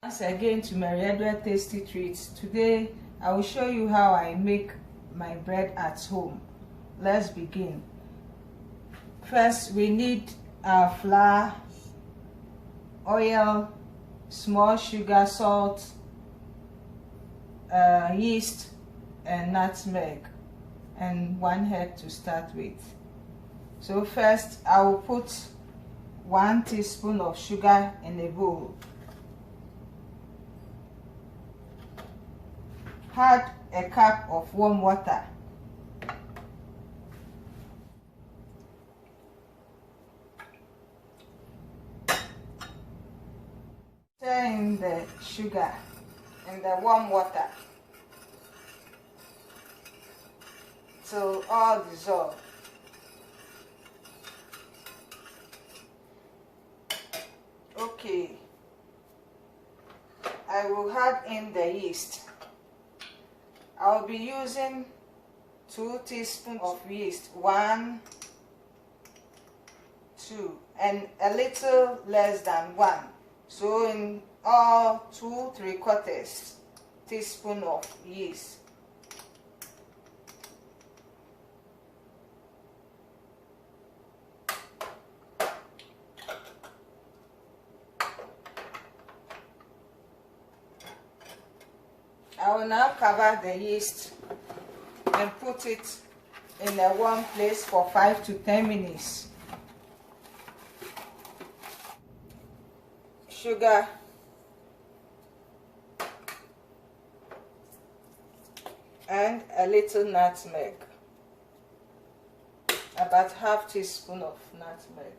Once again to my Edward Tasty Treats. Today I will show you how I make my bread at home. Let's begin. First we need our flour, oil, small sugar, salt, yeast and nutmeg, and 1 egg to start with. So first I will put 1 teaspoon of sugar in a bowl. Add a cup of warm water. Stir in the sugar in the warm water till all dissolve. Okay, I will add in the yeast. I'll be using 2 teaspoons of yeast, 1, 2, and a little less than 1. So in all 2 3/4 teaspoon of yeast. I will now cover the yeast and put it in a warm place for 5 to 10 minutes. Sugar, and a little nutmeg, about ½ teaspoon of nutmeg.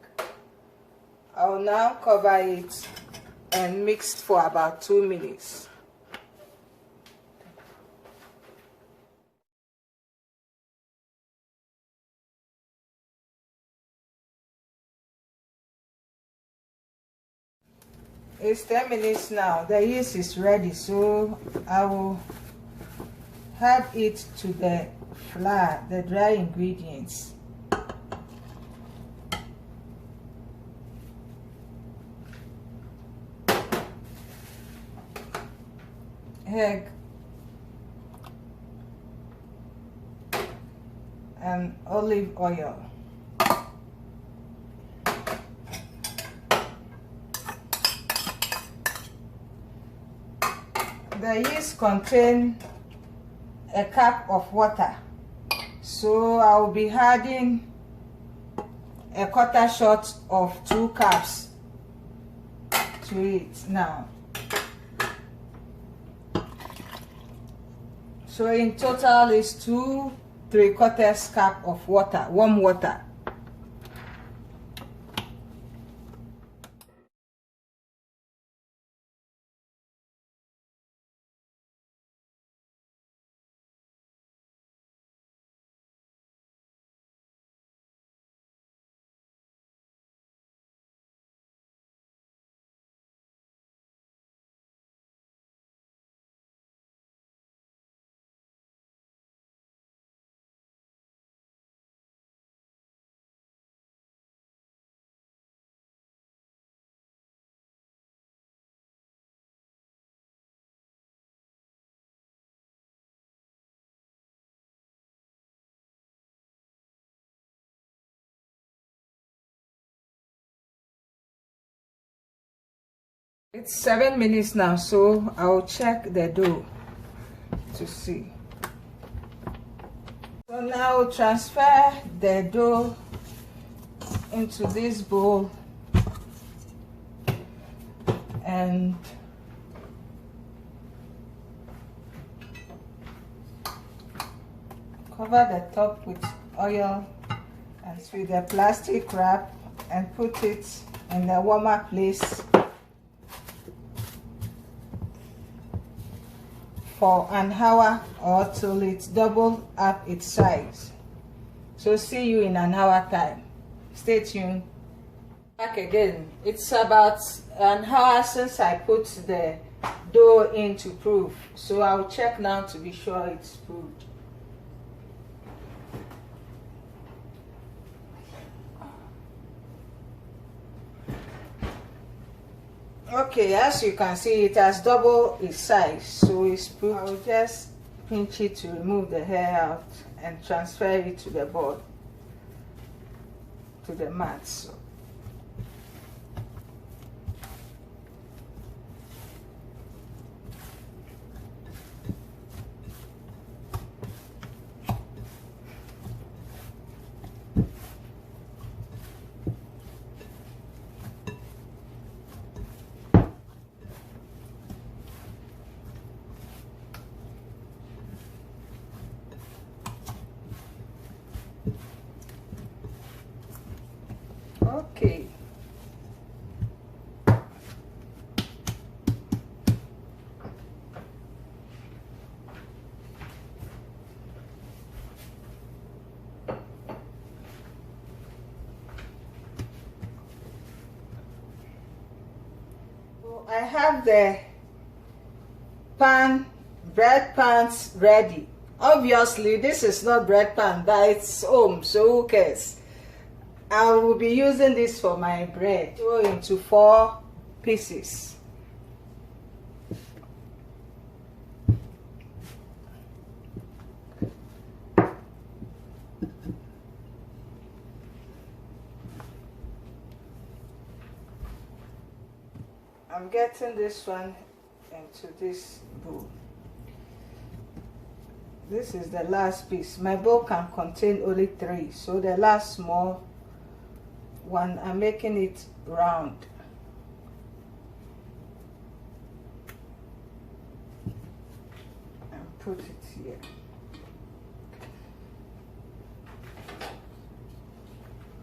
I will now cover it and mix for about 2 minutes. It's 10 minutes now. The yeast is ready, so I will add it to the flour, the dry ingredients. Egg and olive oil. The yeast contains a cup of water, so I will be adding a 1/4 shot of 2 cups to it now. So in total is 2 3/4 cup of water, warm water. It's 7 minutes now, so I'll check the dough to see. So now transfer the dough into this bowl and cover the top with oil and with a plastic wrap and put it in a warmer place for an hour or till it double up its size. So see you in an hour time. Stay tuned. Back again. It's about an hour since I put the dough in to proof, so I'll check now to be sure it's proofed. Okay, as you can see, it has doubled its size, so it's proved. I'll just pinch it to remove the hair out and transfer it to the board, to the mat. So okay. So I have the bread pans ready. Obviously, this is not bread pan, but it's home, so who cares? I will be using this for my bread. Go into 4 pieces. I'm getting this one into this bowl. This is the last piece. My bowl can contain only 3, so the last small one, I'm making it round. And put it here.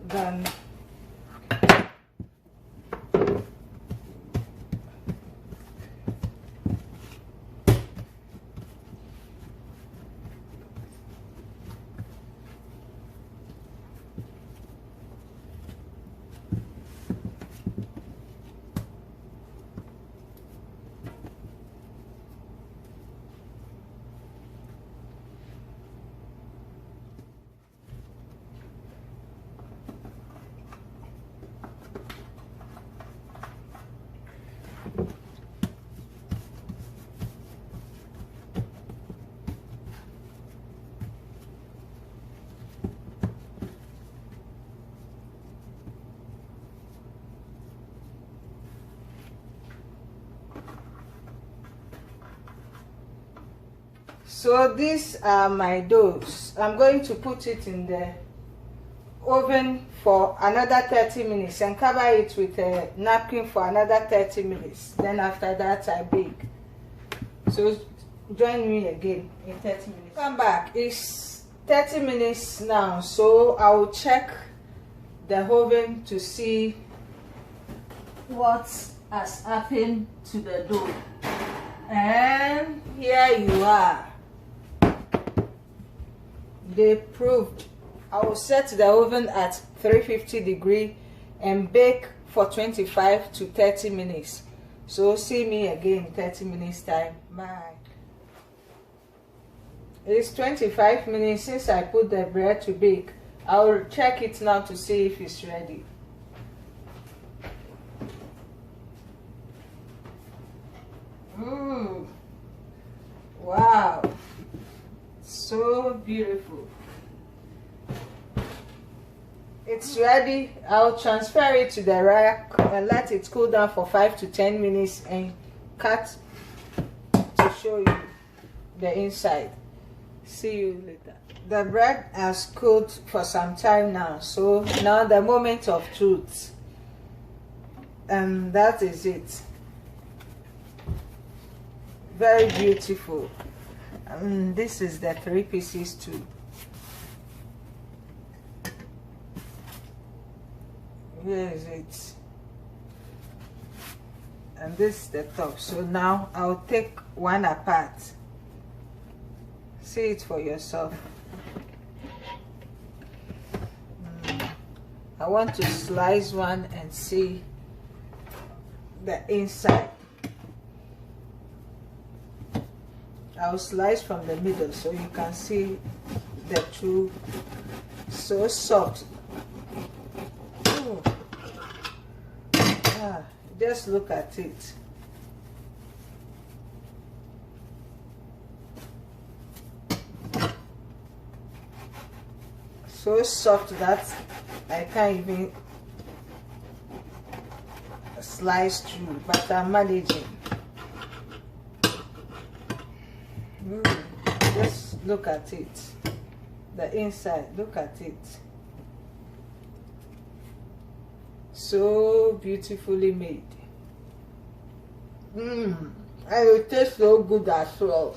Then so these are my doughs. I'm going to put it in the oven for another 30 minutes and cover it with a napkin for another 30 minutes. Then after that I bake. So join me again in 30 minutes. Come back. It's 30 minutes now, so I will check the oven to see what has happened to the dough. And here you are. They proved. I will set the oven at 350 degrees and bake for 25 to 30 minutes. So see me again in 30 minutes time. Bye. It's 25 minutes since I put the bread to bake. I will check it now to see if it's ready. Wow, so beautiful. It's ready. I'll transfer it to the rack and let it cool down for 5 to 10 minutes and cut to show you the inside. See you later. The bread has cooled for some time now, so now the moment of truth, and that is it. Very beautiful. And this is the 3 pieces too. Here is it. And this is the top. So now I'll take one apart. See it for yourself. I want to slice one and see the inside. I'll slice from the middle so you can see the true. So soft. Just look at it. So soft that I can't even slice through, but I'm managing. Just look at it. The inside, look at it. So beautifully made. And it tastes so good as well.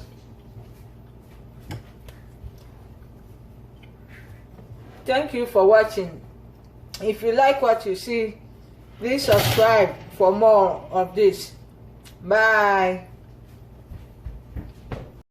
Thank you for watching. If you like what you see, please subscribe for more of this. Bye.